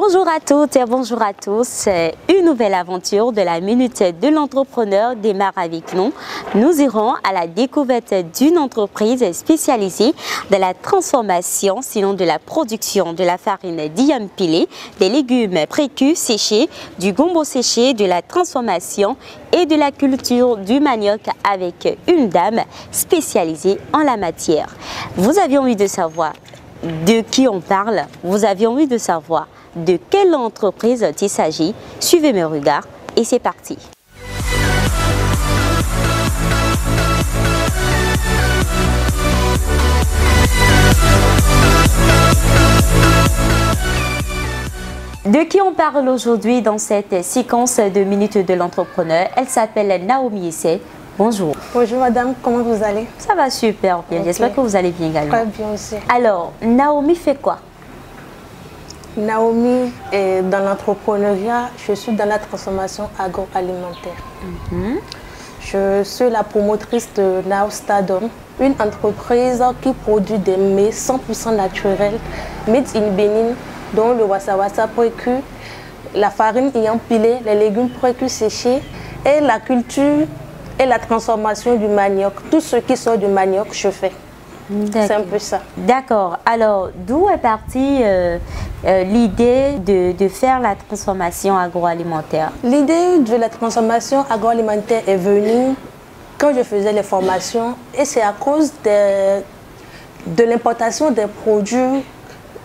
Bonjour à toutes et bonjour à tous. Une nouvelle aventure de la Minute de l'entrepreneur démarre avec nous. Nous irons à la découverte d'une entreprise spécialisée dans la transformation, sinon de la production de la farine d'yam pilé, des légumes précus séchés, du gombo séché, de la transformation et de la culture du manioc avec une dame spécialisée en la matière. Vous avez envie de savoir de qui on parle? Vous avez envie de savoir de quelle entreprise il s'agit? Suivez mes regards et c'est parti. De qui on parle aujourd'hui dans cette séquence de Minutes de l'entrepreneur? Elle s'appelle Naomi Issei. Bonjour. Bonjour madame, comment vous allez? Ça va super bien, okay. J'espère que vous allez bien également. Très bien aussi. Alors, Naomi fait quoi? Naomi est dans l'entrepreneuriat, je suis dans la transformation agroalimentaire. Je suis la promotrice de Now Stardom, une entreprise qui produit des mets 100% naturels, made in Bénin, dont le wassa-wassa précu, la farine ayant pilé, les légumes précus séchés et la culture et la transformation du manioc. Tout ce qui sort du manioc, je fais. C'est un peu ça. D'accord. Alors, d'où est partie l'idée de faire la transformation agroalimentaire? L'idée de la transformation agroalimentaire est venue quand je faisais les formations et c'est à cause de l'importation des produits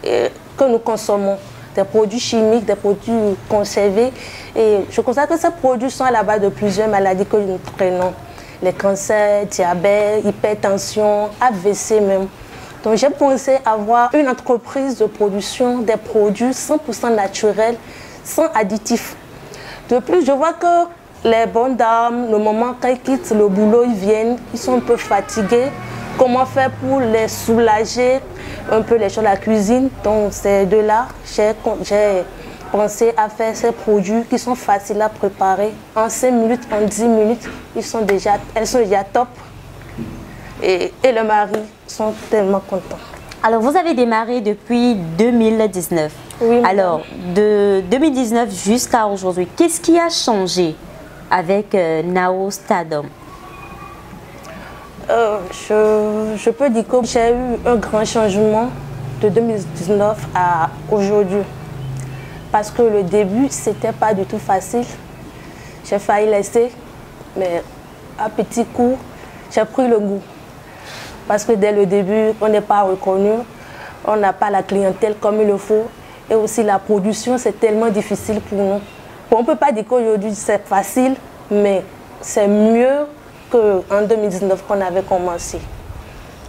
que nous consommons, des produits chimiques, des produits conservés. Et je constate que ces produits sont à la base de plusieurs maladies que nous traînons. Les cancers, diabète, hypertension, AVC même. Donc j'ai pensé avoir une entreprise de production des produits 100% naturels, sans additifs. De plus, je vois que les bonnes dames, le moment quand ils quittent le boulot, ils viennent, ils sont un peu fatigués. Comment faire pour les soulager un peu les choses de la cuisine? Donc c'est de là j'ai pensé à faire ces produits qui sont faciles à préparer. En 5 minutes, en 10 minutes, elles sont déjà top. Et le mari sont tellement contents. Alors, vous avez démarré depuis 2019. Oui. Alors, de 2019 jusqu'à aujourd'hui, qu'est-ce qui a changé avec Now Stardom? Je peux dire que j'ai eu un grand changement de 2019 à aujourd'hui. Parce que le début, c'était pas du tout facile. J'ai failli laisser, mais à petits coups, j'ai pris le goût. Parce que dès le début, on n'est pas reconnu, on n'a pas la clientèle comme il le faut. Et aussi la production, c'est tellement difficile pour nous. Bon, on ne peut pas dire qu'aujourd'hui c'est facile, mais c'est mieux qu'en 2019 qu'on avait commencé.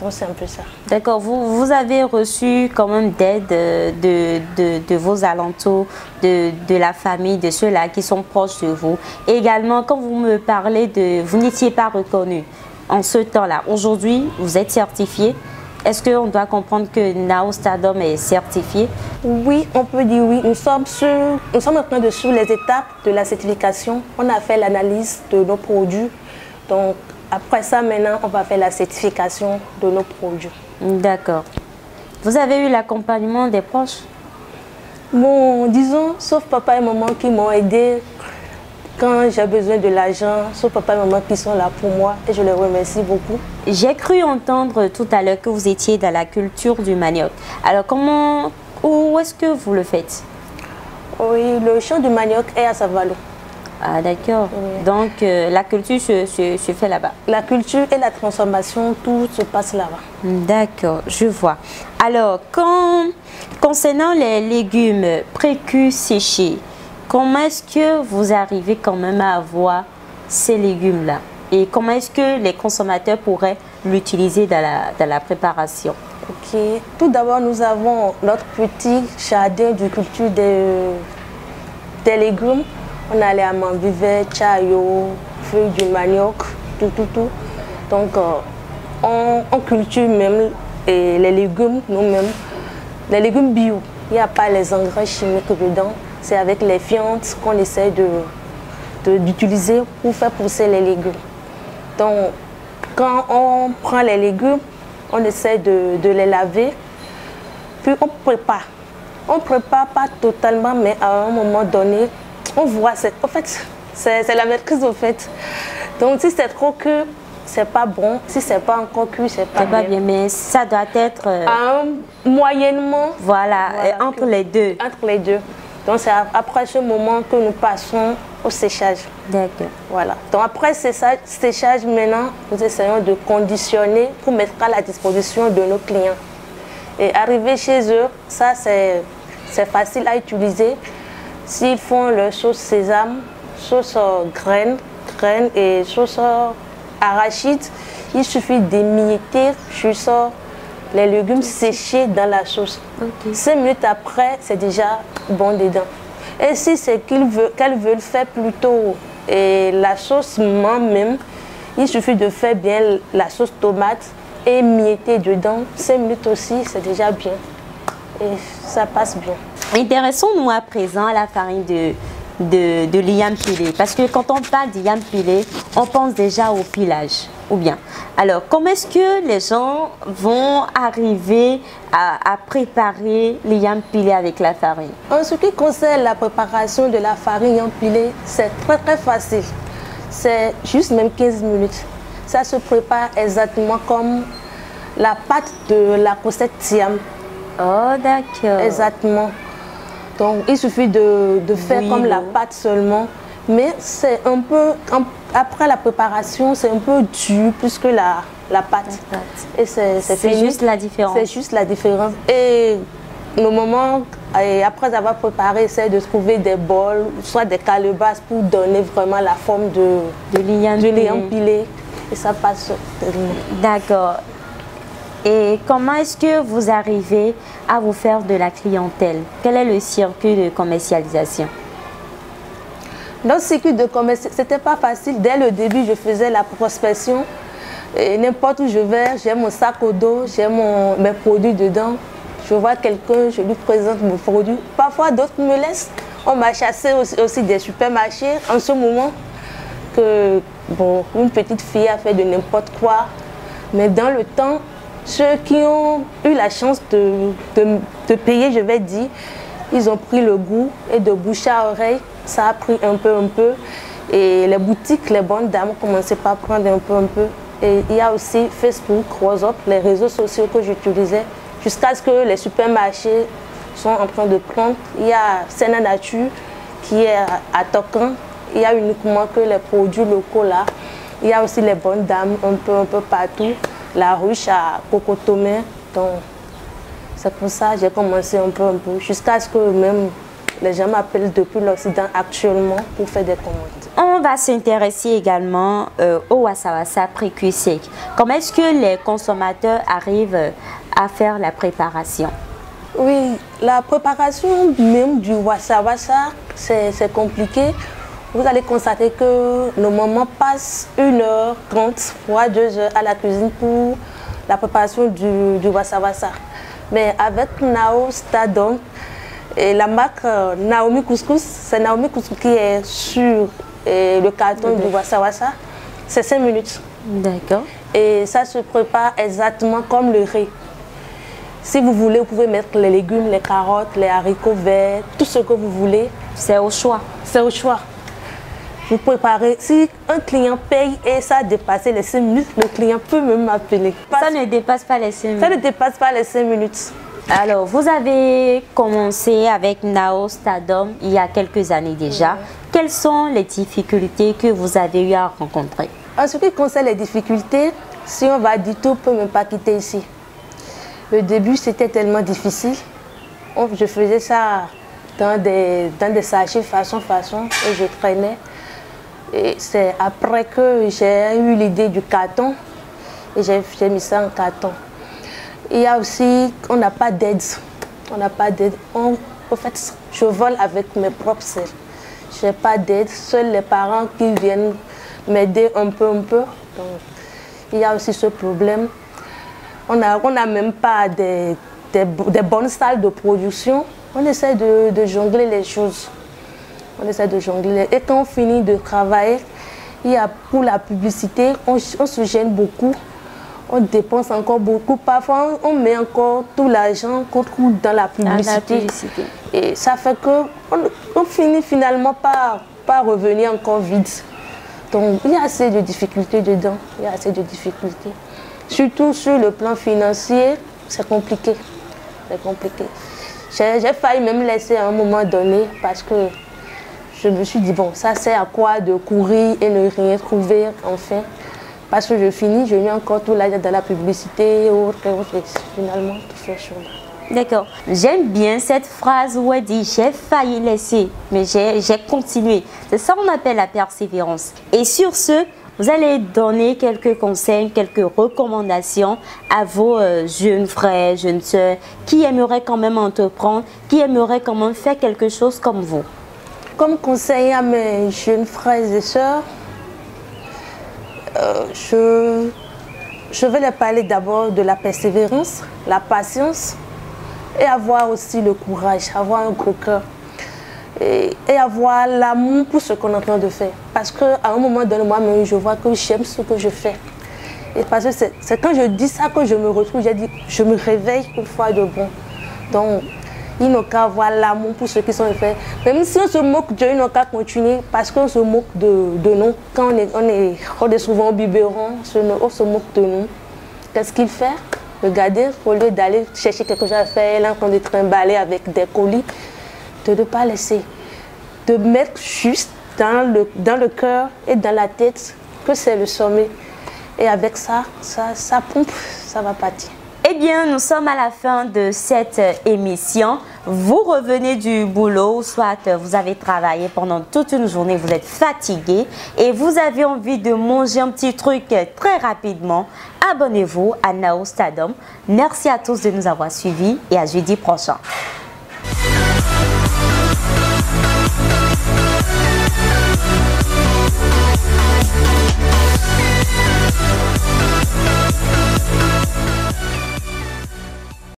Donc c'est un peu ça. D'accord, vous avez reçu quand même d'aide de vos alentours, de la famille, de ceux-là qui sont proches de vous. Et également, quand vous me parlez de... Vous n'étiez pas reconnu en ce temps-là. Aujourd'hui, vous êtes certifié. Est-ce qu'on doit comprendre que Now Stardom est certifié? Oui, on peut dire oui. Nous sommes en train de suivre les étapes de la certification. On a fait l'analyse de nos produits. Donc, après ça, maintenant, on va faire la certification de nos produits. D'accord. Vous avez eu l'accompagnement des proches? Bon, disons, sauf papa et maman qui m'ont aidé quand j'ai besoin de l'argent, sauf papa et maman qui sont là pour moi et je les remercie beaucoup. J'ai cru entendre tout à l'heure que vous étiez dans la culture du manioc. Alors, où est-ce que vous le faites? Oui, le champ du manioc est à Savalo. Ah d'accord. Oui. Donc la culture se fait là-bas. La culture et la transformation, tout se passe là-bas. D'accord, je vois. Alors, concernant les légumes précus séchés, comment est-ce que vous arrivez quand même à avoir ces légumes-là? Et comment est-ce que les consommateurs pourraient l'utiliser dans la préparation? Ok. Tout d'abord, nous avons notre petit jardin de culture des légumes. On a les amandes vertes, chayo, feuilles du manioc, tout. Donc, on culture même les légumes nous-mêmes. Les légumes bio, il n'y a pas les engrais chimiques dedans. C'est avec les fientes qu'on essaie d'utiliser pour faire pousser les légumes. Donc, quand on prend les légumes, on essaie de les laver, puis on prépare On ne prépare pas totalement, mais à un moment donné, on voit. En fait, c'est la maîtrise au fait. Donc si c'est trop cuit, c'est pas bon. Si c'est pas encore cuit, c'est pas bien. Mais ça doit être moyennement. Voilà, entre les deux. Entre les deux. Donc c'est après ce moment que nous passons au séchage. D'accord. Voilà. Donc après séchage, maintenant, nous essayons de conditionner pour mettre à la disposition de nos clients. Et arriver chez eux, ça c'est facile à utiliser. S'ils font leur sauce sésame, sauce graines et sauce arachide, il suffit d'émietter juste les légumes séchés dans la sauce. 5 minutes après, c'est déjà bon dedans. Et si c'est qu'elles veulent faire plutôt la sauce même, il suffit de faire bien la sauce tomate et mietter dedans. 5 minutes aussi, c'est déjà bien. Et ça passe bien. Intéressons-nous à présent à la farine de l'igname pilé. Parce que quand on parle d'igname pilé, on pense déjà au pilage. Ou bien. Alors, comment est-ce que les gens vont arriver à préparer l'igname pilé avec la farine? En ce qui concerne la préparation de la farine igname pilé, c'est très facile. C'est juste même 15 minutes. Ça se prépare exactement comme la pâte de la recette Thiam. Oh, d'accord. Exactement. Donc, il suffit de faire comme la pâte seulement. Mais c'est un peu, après la préparation, c'est un peu dur plus que la pâte. Et c'est juste la différence. C'est juste la différence. Et normalement, après avoir préparé, c'est de trouver des bols, soit des calebasses pour donner vraiment la forme de l'igname pilé. Et ça passe tellement. D'accord. Et comment est-ce que vous arrivez à vous faire de la clientèle? Quel est le circuit de commercialisation? Notre circuit de commercialisation, ce n'était pas facile. Dès le début, je faisais la prospection. N'importe où je vais, j'ai mon sac au dos, j'ai mes produits dedans. Je vois quelqu'un, je lui présente mon produit. Parfois, d'autres me laissent. On m'a chassé aussi des supermarchés en ce moment que une petite fille a fait de n'importe quoi. Mais dans le temps, ceux qui ont eu la chance de payer, je vais dire, ils ont pris le goût et de bouche à oreille, ça a pris un peu. Et les boutiques, les bonnes dames ont commencé par prendre un peu. Et il y a aussi Facebook, WhatsApp, les réseaux sociaux que j'utilisais, jusqu'à ce que les supermarchés sont en train de prendre. Il y a Sena Nature qui est à Tokan. Il y a uniquement que les produits locaux là. Il y a aussi les bonnes dames un peu partout. La ruche à Cocotomé. Donc, c'est pour ça que j'ai commencé un peu. Jusqu'à ce que même les gens m'appellent depuis l'Occident actuellement pour faire des commandes. On va s'intéresser également au wassawassa pré-cuit sec. Comment est-ce que les consommateurs arrivent à faire la préparation? Oui, la préparation même du wassawassa, c'est compliqué. Vous allez constater que nos mamans passent 1h30 voire 2h à la cuisine pour la préparation du wassawassa. Mais avec Nao Stadom et la marque Naomi Couscous, c'est Naomi Couscous qui est sur le carton du wassawassa, c'est 5 minutes. D'accord. Et ça se prépare exactement comme le riz. Si vous voulez, vous pouvez mettre les légumes, les carottes, les haricots verts, tout ce que vous voulez. C'est au choix. C'est au choix. Vous préparez. Si un client paye et ça a dépassé les 5 minutes, le client peut même m'appeler. Ça ne dépasse pas les 5 minutes. Ça ne dépasse pas les 5 minutes. Alors, vous avez commencé avec Nao Stadom il y a quelques années déjà. Quelles sont les difficultés que vous avez eu à rencontrer? En ce qui concerne les difficultés, si on va dire tout, on ne peut même pas quitter ici. Le début, c'était tellement difficile. Je faisais ça dans des sachets façon et je traînais. Et c'est après que j'ai eu l'idée du carton et j'ai mis ça en carton. Il y a aussi, on n'a pas d'aide. On n'a pas d'aide. En fait, je vole avec mes propres selles. Je n'ai pas d'aide. Seuls les parents qui viennent m'aider un peu. Donc, il y a aussi ce problème. On n'a même pas des bonnes salles de production. On essaie de jongler les choses. On essaie de jongler. Et quand on finit de travailler, il y a pour la publicité, on se gêne beaucoup. on dépense encore beaucoup. Parfois, on met encore tout l'argent qu'on trouve dans la publicité. Et ça fait qu'on finit finalement par revenir encore vide. Donc, il y a assez de difficultés dedans. Il y a assez de difficultés. Surtout sur le plan financier, c'est compliqué. C'est compliqué. J'ai failli même laisser à un moment donné parce que je me suis dit, bon, ça sert à quoi de courir et ne rien trouver, enfin. Parce que je finis, je mets encore tout l'argent dans la publicité et autres, et finalement, tout fait chaud. D'accord. J'aime bien cette phrase où elle dit « j'ai failli laisser, mais j'ai continué ». C'est ça qu'on appelle la persévérance. Et sur ce, vous allez donner quelques conseils, quelques recommandations à vos jeunes frères, jeunes sœurs qui aimeraient quand même entreprendre, qui aimeraient quand même faire quelque chose comme vous. Comme conseil à mes jeunes frères et sœurs, je vais leur parler d'abord de la persévérance, la patience et avoir aussi le courage, avoir un gros cœur et avoir l'amour pour ce qu'on est en train de faire. Parce qu'à un moment donné, moi-même, je vois que j'aime ce que je fais. Et parce que c'est quand je dis ça que je me retrouve, je me réveille une fois de bon. Donc, ils n'ont qu'à avoir l'amour pour ce qu'ils sont faits. Même si on se moque d'eux, ils n'ont qu'à continuer parce qu'on se moque de nous. Quand on est souvent au biberon, on se moque de nous. Qu'est-ce qu'il fait? Regardez, au lieu d'aller chercher quelque chose à faire, elle est en train de trimballer avec des colis, de ne pas laisser. De mettre juste dans le cœur et dans la tête que c'est le sommet. Et avec ça pompe, ça va partir. Eh bien, nous sommes à la fin de cette émission. Vous revenez du boulot, soit vous avez travaillé pendant toute une journée, vous êtes fatigué et vous avez envie de manger un petit truc très rapidement. Abonnez-vous à Nao Stardom. Merci à tous de nous avoir suivis et à jeudi prochain.